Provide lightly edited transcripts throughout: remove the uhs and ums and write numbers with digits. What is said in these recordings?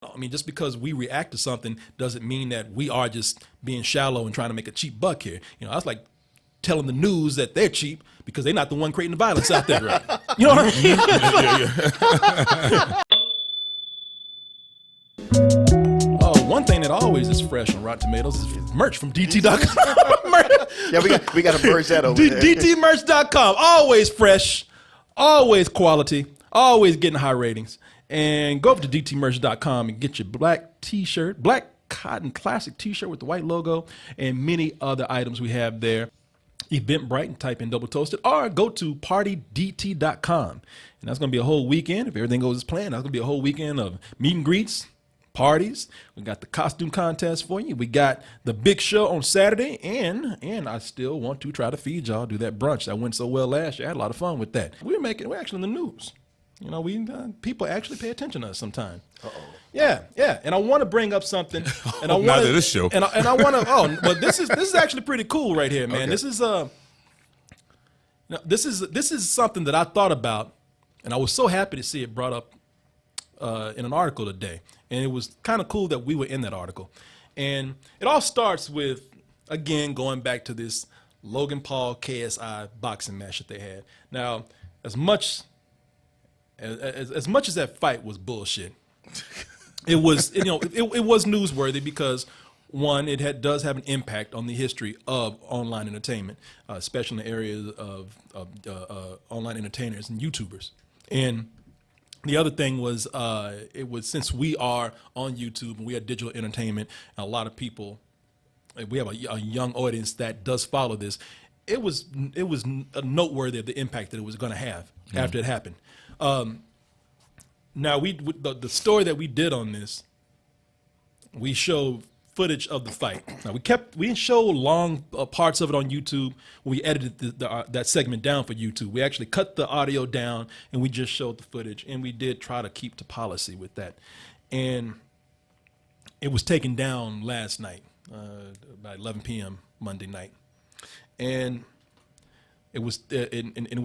I mean, just because we react to something doesn't mean that we are just being shallow and trying to make a cheap buck here. You know, I was like telling the news that they're cheap because they're not the one creating the violence out there. Right? You know what I mean? Oh, one thing that always is fresh on Rotten Tomatoes is merch from DT.com. Yeah, we got to merge that over there. DTmerch.com, always fresh, always quality, always getting high ratings. And go over to DTmerch.com and get your black t-shirt, black cotton classic t-shirt with the white logo, and many other items we have there. Eventbrite and type in Double Toasted, or go to partydt.com. And that's going to be a whole weekend. If everything goes as planned, that's going to be a whole weekend of meet and greets, parties. We got the costume contest for you. We got the big show on Saturday, and I still want to try to feed y'all, do that brunch that went so well last year. I had a lot of fun with that. We're actually in the news. You know, people actually pay attention to us sometimes. Yeah. And I want to bring up something. And I want not to this show. And I want to. But this is actually pretty cool right here, man. Okay. This is something that I thought about, and I was so happy to see it brought up in an article today. And it was kind of cool that we were in that article. And it all starts with, again, going back to this Logan Paul KSI boxing match that they had. Now, as much as that fight was bullshit, it was it was newsworthy because one, it does have an impact on the history of online entertainment, especially in the areas of online entertainers and YouTubers. And the other thing was since we are on YouTube and we are digital entertainment, and a lot of people, we have a young audience that does follow this. It was noteworthy of the impact that it was going to have after it happened. Now the story that we did on this, we showed footage of the fight. Now we didn't show long parts of it on YouTube. We edited that segment down for YouTube. We actually cut the audio down and we just showed the footage. And we did try to keep to policy with that. And it was taken down last night, about 11 p.m. Monday night, and it was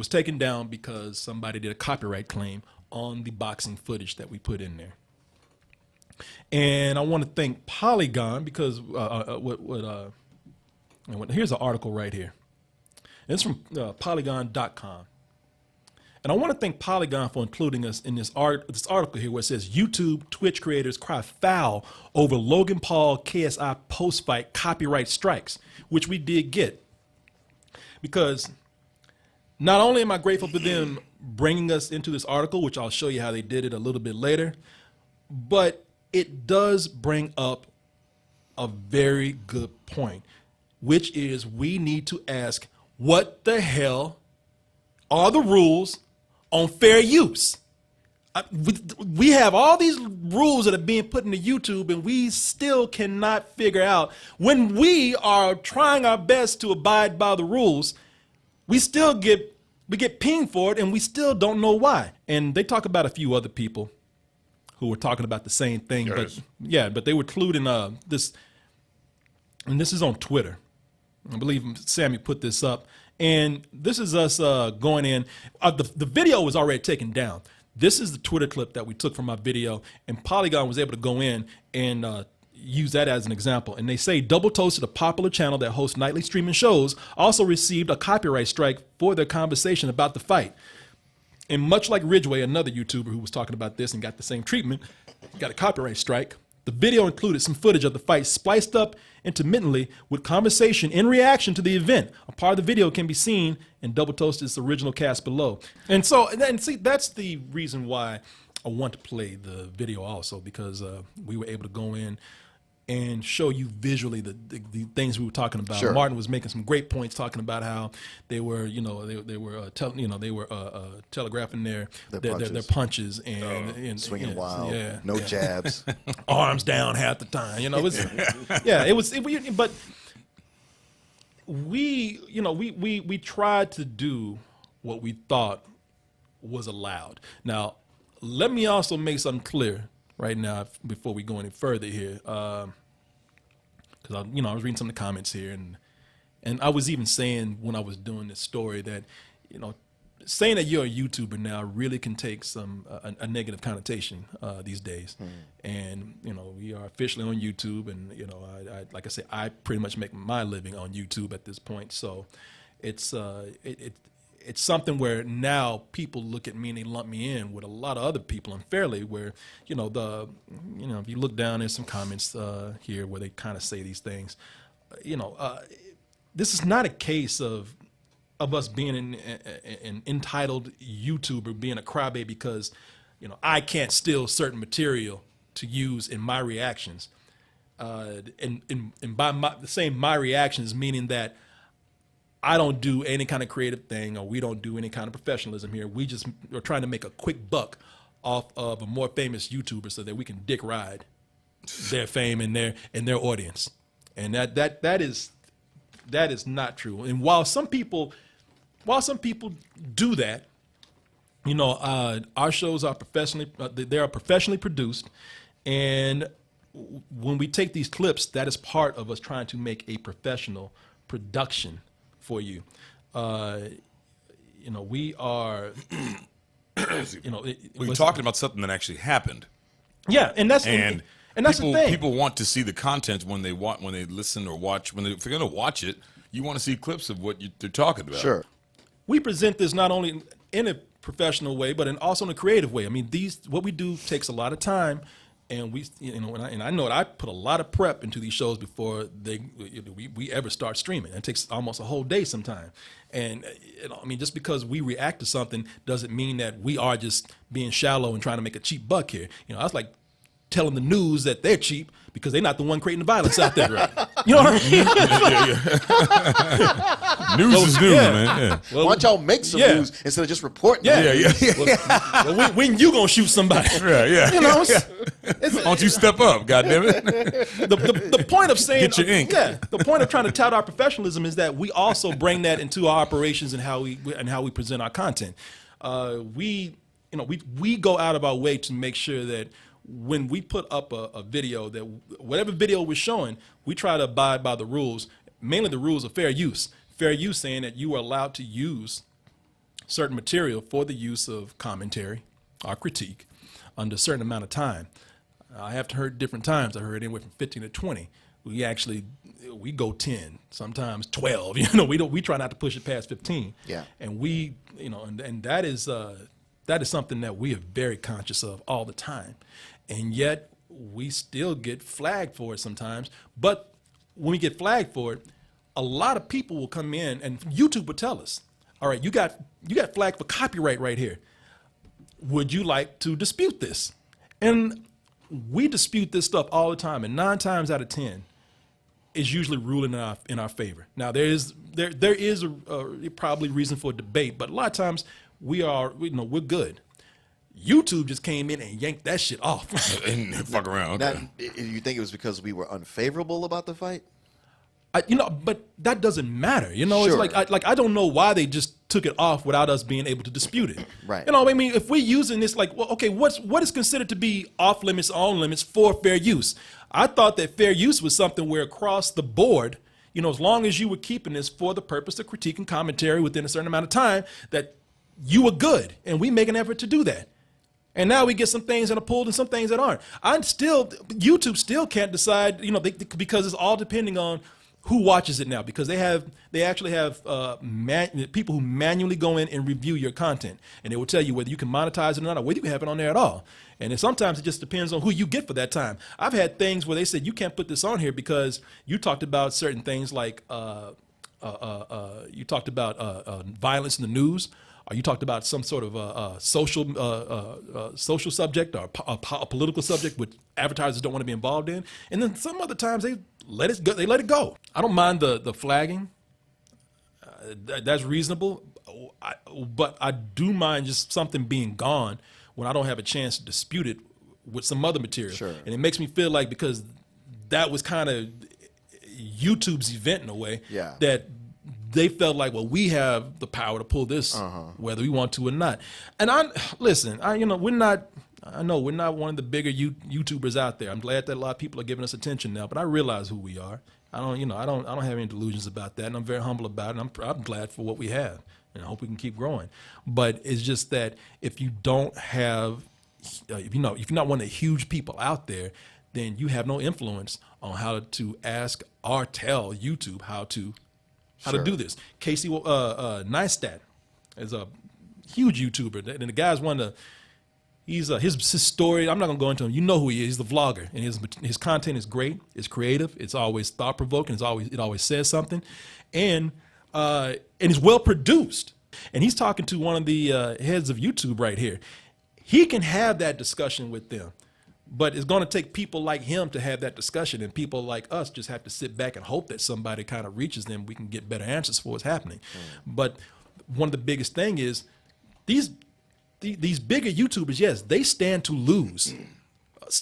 taken down because somebody did a copyright claim on the boxing footage that we put in there. And I want to thank Polygon because here's an article right here. It's from Polygon.com. And I want to thank Polygon for including us in this article here where it says YouTube Twitch creators cry foul over Logan Paul KSI post-fight copyright strikes, which we did get. Because not only am I grateful for them bringing us into this article, which I'll show you how they did it a little bit later, but it does bring up a very good point, which is we need to ask, what the hell are the rules on fair use? We have all these rules that are being put into YouTube, and we still cannot figure out, when we are trying our best to abide by the rules, we get pinged for it, and we still don't know why. And they talk about a few other people who were talking about the same thing, but they were including this, and this is on Twitter. I believe Sammy put this up, and this is us going in. The video was already taken down. This is the Twitter clip that we took from our video, and Polygon was able to go in and use that as an example. And they say Double Toasted, a popular channel that hosts nightly streaming shows, also received a copyright strike for their conversation about the fight. And much like Ridgeway, another YouTuber who was talking about this and got the same treatment, got a copyright strike. The video included some footage of the fight spliced up intermittently with conversation in reaction to the event. A part of the video can be seen in Double Toasted's original cast below. And see, that's the reason why I want to play the video also, because we were able to go in and show you visually the things we were talking about. Sure. Martin was making some great points talking about how they were, telegraphing their punches and swinging wild, no jabs, arms down half the time. But we tried to do what we thought was allowed. Now, let me also make something clear right now before we go any further here, because I was reading some of the comments here, and I was even saying when I was doing this story that saying that you're a YouTuber now really can take some a negative connotation these days. And we are officially on YouTube, and I like I say, I pretty much make my living on YouTube at this point. So it's it's something where now people look at me and they lump me in with a lot of other people unfairly. Where if you look down, there's some comments here where they kind of say these things. This is not a case of us being an entitled YouTuber, being a crybaby because, I can't steal certain material to use in my reactions. And by saying my reactions, meaning that I don't do any kind of creative thing, or we don't do any kind of professionalism here. We're trying to make a quick buck off of a more famous YouTuber so that we can dick ride their fame and their audience. And that is not true. And while some people do that, our shows are professionally produced, and when we take these clips, that is part of us trying to make a professional production for you. We are, we're talking about something that actually happened. Yeah, and that's the thing. People want to see the content when they listen or watch. If they're going to watch it, you want to see clips of what they're talking about. Sure. We present this not only in a professional way, but also in a creative way. I mean, what we do takes a lot of time, and I know that I put a lot of prep into these shows before we ever start streaming. It takes almost a whole day sometimes. And just because we react to something doesn't mean that we are just being shallow and trying to make a cheap buck here. I was like telling the news that they're cheap because they're not the one creating the violence out there, right? You know what I mean? News is news, man. Yeah. Why don't y'all make some news instead of just reporting? When you gonna shoot somebody? Yeah. Why don't you step up, goddammit? The point of saying get your ink. The point of trying to tout our professionalism is that we also bring that into our operations and how we present our content. We go out of our way to make sure that when we put up a video, that whatever video we're showing, we try to abide by the rules, mainly the rules of fair use. Fair use saying that you are allowed to use certain material for the use of commentary or critique under a certain amount of time. I have heard different times. I heard anywhere from 15 to 20. We go 10, sometimes 12. We try not to push it past 15. Yeah. And and that is something that we are very conscious of all the time. And yet we still get flagged for it sometimes. But when we get flagged for it, a lot of people will come in, and YouTube will tell us, all right, you got flagged for copyright right here. Would you like to dispute this? And we dispute this stuff all the time, and 9 times out of 10 is usually ruling in our favor. Now there is probably reason for debate, but a lot of times we're good. YouTube just came in and yanked that shit off. And fuck around. Okay. Now, you think it was because we were unfavorable about the fight? But that doesn't matter. Sure. It's like I don't know why they just took it off without us being able to dispute it. Right. If we're using this, what is considered to be off limits, on limits for fair use? I thought that fair use was something where across the board, as long as you were keeping this for the purpose of critique and commentary within a certain amount of time, that you were good, and we make an effort to do that. And now we get some things that are pulled and some things that aren't. YouTube still can't decide, because it's all depending on who watches it now, because they actually have people who manually go in and review your content, and they will tell you whether you can monetize it or not, or whether you can have it on there at all. And sometimes it just depends on who you get for that time. I've had things where they said you can't put this on here because you talked about certain things like you talked about violence in the news, or you talked about some sort of social subject or a political subject which advertisers don't want to be involved in. And then some other times they let it go. They let it go. I don't mind the flagging. That's reasonable. But I do mind just something being gone when I don't have a chance to dispute it with some other material. Sure. And it makes me feel like, because that was kind of YouTube's event in a way, that they felt like, well, we have the power to pull this whether we want to or not. And we're not one of the bigger YouTubers out there. I'm glad that a lot of people are giving us attention now, but I realize who we are. I don't have any delusions about that, and I'm very humble about it. I'm glad for what we have. and I hope we can keep growing. But it's just that if you don't have, if you're not one of the huge people out there, then you have no influence on how to ask or tell YouTube how to do this. Casey Neistat is a huge YouTuber, and the guy's one of the. He's his story. I'm not gonna go into him. You know who he is. He's the vlogger, and his content is great. It's creative. It's always thought provoking. It always says something, and it's well produced. And he's talking to one of the heads of YouTube right here. He can have that discussion with them, but it's going to take people like him to have that discussion, and people like us just have to sit back and hope that somebody kind of reaches them. We can get better answers for what's happening. But one of the biggest thing is these bigger YouTubers, yes, they stand to lose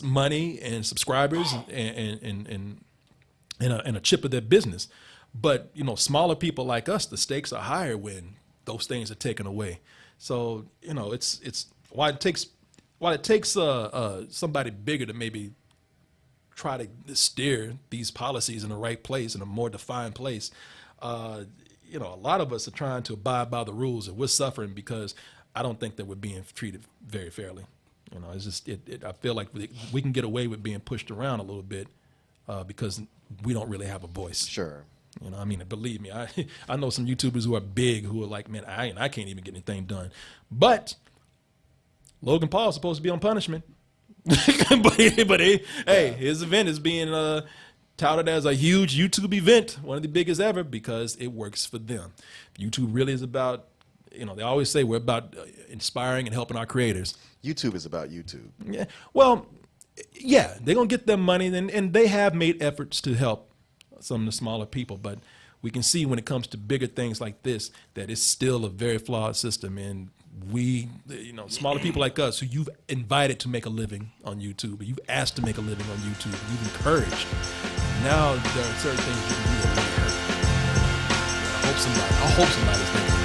money and subscribers and a chip of their business. But smaller people like us, the stakes are higher when those things are taken away. So it's why it takes somebody bigger to maybe try to steer these policies in the right place, in a more defined place. A lot of us are trying to abide by the rules, and we're suffering because I don't think that we're being treated very fairly. It's just I feel like we can get away with being pushed around a little bit because we don't really have a voice. Sure. Believe me, I know some YouTubers who are big who are like, man, I can't even get anything done. But Logan Paul's supposed to be on punishment. but hey, his event is being touted as a huge YouTube event, one of the biggest ever, because it works for them. YouTube really is about, they always say we're about inspiring and helping our creators. YouTube is about YouTube. Yeah. Well, yeah, they're going to get their money, and they have made efforts to help some of the smaller people. But we can see when it comes to bigger things like this that it's still a very flawed system. And we, smaller people like us who you've invited to make a living on YouTube, or you've asked to make a living on YouTube, you've encouraged. Now there are certain things you can do that really hurt. I hope somebody's thinking